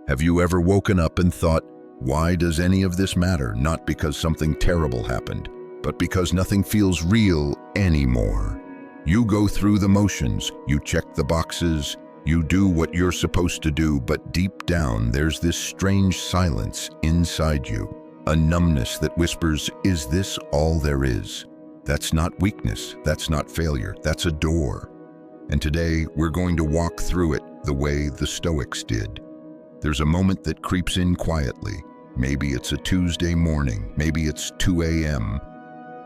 Have you ever woken up and thought, why does any of this matter? Not because something terrible happened, but because nothing feels real anymore. You go through the motions, you check the boxes, you do what you're supposed to do, but deep down there's this strange silence inside you, a numbness that whispers, is this all there is? That's not weakness, that's not failure, that's a door. And today we're going to walk through it the way the Stoics did. There's a moment that creeps in quietly. Maybe it's a Tuesday morning, maybe it's 2 a.m.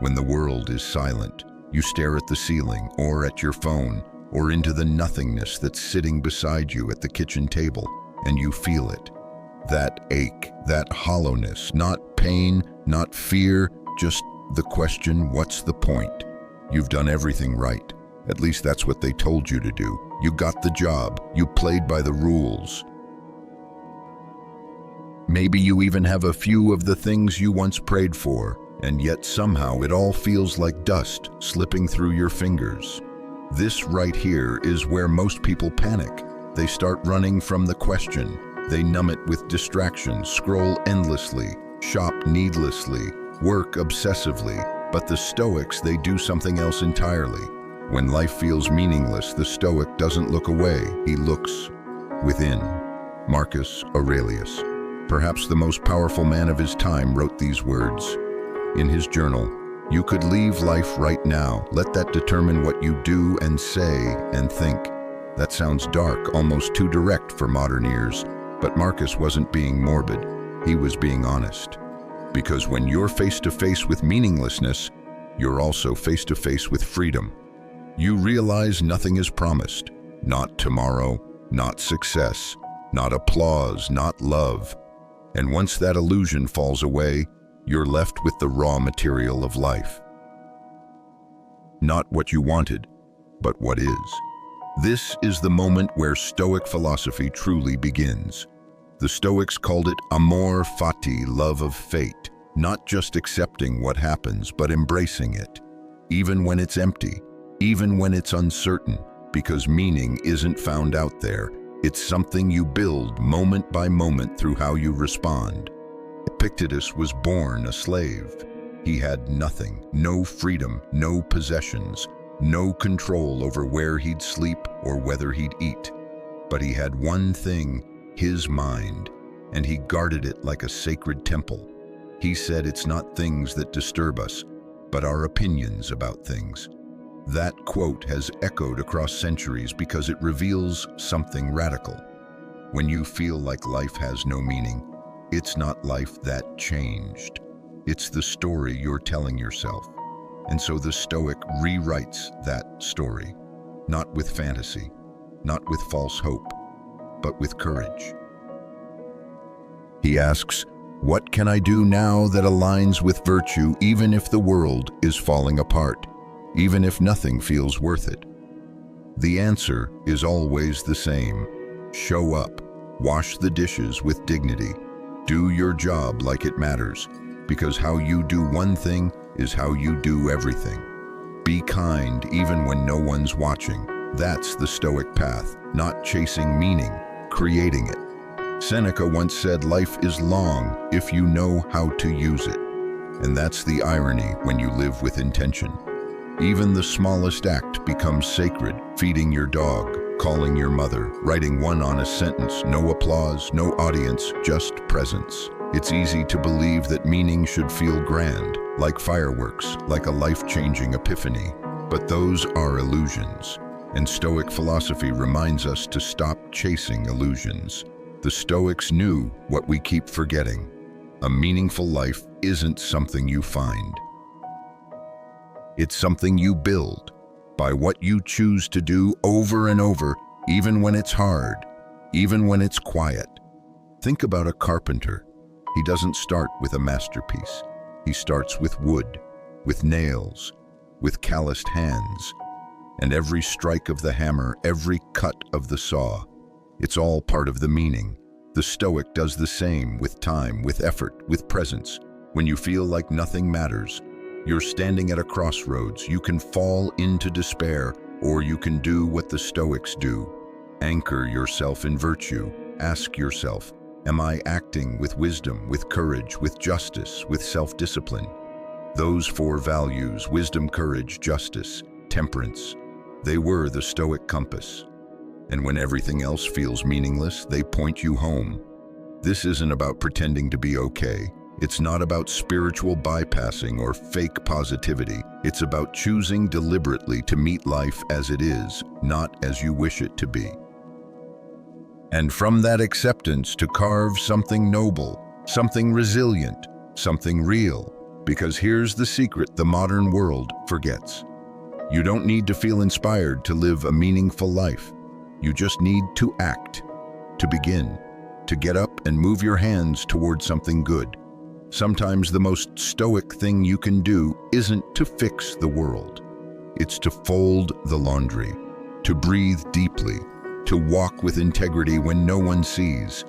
when the world is silent. You stare at the ceiling or at your phone or into the nothingness that's sitting beside you at the kitchen table, and you feel it. That ache, that hollowness, not pain, not fear, just the question, what's the point? You've done everything right. At least that's what they told you to do. You got the job. You played by the rules. Maybe you even have a few of the things you once prayed for, and yet somehow it all feels like dust slipping through your fingers. This right here is where most people panic. They start running from the question. They numb it with distractions, scroll endlessly, shop needlessly, work obsessively. But the Stoics, they do something else entirely. When life feels meaningless, the Stoic doesn't look away, he looks within. Marcus Aurelius, perhaps the most powerful man of his time, wrote these words in his journal. You could leave life right now. Let that determine what you do and say and think. That sounds dark, almost too direct for modern ears. But Marcus wasn't being morbid. He was being honest. Because when you're face to face with meaninglessness, you're also face to face with freedom. You realize nothing is promised. Not tomorrow, not success, not applause, not love. And once that illusion falls away, you're left with the raw material of life. Not what you wanted, but what is. This is the moment where Stoic philosophy truly begins. The Stoics called it amor fati, love of fate, not just accepting what happens, but embracing it, even when it's empty, even when it's uncertain, because meaning isn't found out there. It's something you build moment by moment through how you respond. Epictetus was born a slave. He had nothing, no freedom, no possessions, no control over where he'd sleep or whether he'd eat. But he had one thing, his mind, and he guarded it like a sacred temple. He said it's not things that disturb us, but our opinions about things. That quote has echoed across centuries because it reveals something radical. When you feel like life has no meaning, it's not life that changed. It's the story you're telling yourself. And so the Stoic rewrites that story, not with fantasy, not with false hope, but with courage. He asks, what can I do now that aligns with virtue, even if the world is falling apart, even if nothing feels worth it? The answer is always the same. Show up, wash the dishes with dignity, do your job like it matters, because how you do one thing is how you do everything. Be kind even when no one's watching. That's the Stoic path, not chasing meaning, creating it. Seneca once said, life is long if you know how to use it. And that's the irony when you live with intention. Even the smallest act becomes sacred. Feeding your dog, calling your mother, writing one honest sentence, no applause, no audience, just presence. It's easy to believe that meaning should feel grand, like fireworks, like a life-changing epiphany. But those are illusions. And Stoic philosophy reminds us to stop chasing illusions. The Stoics knew what we keep forgetting. A meaningful life isn't something you find. It's something you build by what you choose to do over and over, even when it's hard, even when it's quiet. Think about a carpenter. He doesn't start with a masterpiece. He starts with wood, with nails, with calloused hands. And every strike of the hammer, every cut of the saw, it's all part of the meaning. The Stoic does the same with time, with effort, with presence. When you feel like nothing matters, you're standing at a crossroads. You can fall into despair, or you can do what the Stoics do. Anchor yourself in virtue. Ask yourself, Am I acting with wisdom, with courage, with justice, with self-discipline? Those four values, wisdom, courage, justice, temperance, they were the Stoic compass. And when everything else feels meaningless, they point you home. This isn't about pretending to be okay. It's not about spiritual bypassing or fake positivity. It's about choosing deliberately to meet life as it is, not as you wish it to be. And from that acceptance to carve something noble, something resilient, something real. Because here's the secret the modern world forgets. You don't need to feel inspired to live a meaningful life. You just need to act, to begin, to get up and move your hands toward something good. Sometimes the most stoic thing you can do isn't to fix the world. It's to fold the laundry, to breathe deeply, to walk with integrity when no one sees,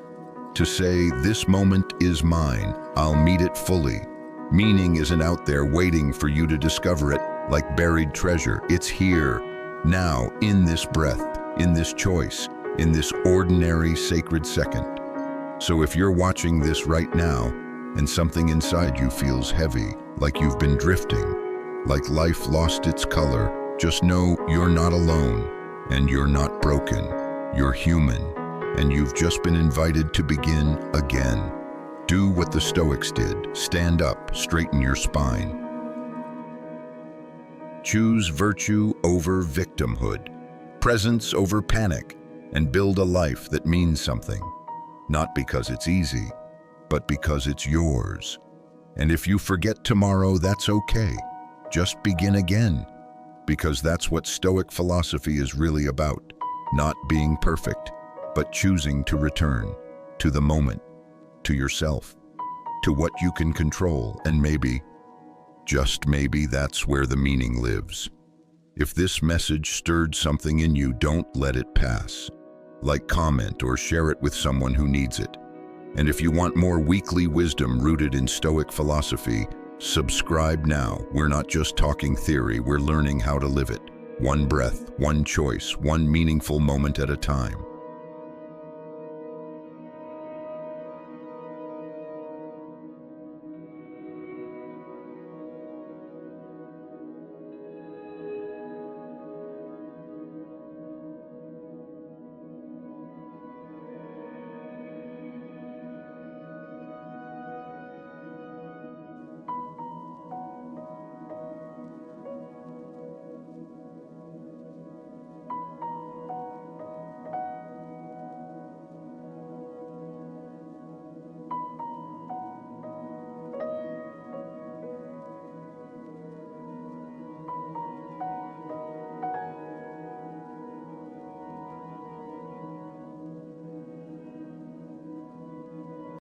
to say, this moment is mine, I'll meet it fully. Meaning isn't out there waiting for you to discover it like buried treasure. It's here, now, in this breath, in this choice, in this ordinary sacred second. So if you're watching this right now and something inside you feels heavy, like you've been drifting, like life lost its color, just know you're not alone and you're not broken. You're human and you've just been invited to begin again. Do what the Stoics did. Stand up, straighten your spine. Choose virtue over victimhood, presence over panic, and build a life that means something. Not because it's easy, but because it's yours. And if you forget tomorrow, that's okay. Just begin again, because that's what Stoic philosophy is really about. Not being perfect, but choosing to return to the moment, to yourself, to what you can control, and maybe, just maybe, that's where the meaning lives. If this message stirred something in you, don't let it pass. Like, comment, or share it with someone who needs it. And if you want more weekly wisdom rooted in Stoic philosophy, subscribe now. We're not just talking theory, we're learning how to live it. One breath, one choice, one meaningful moment at a time.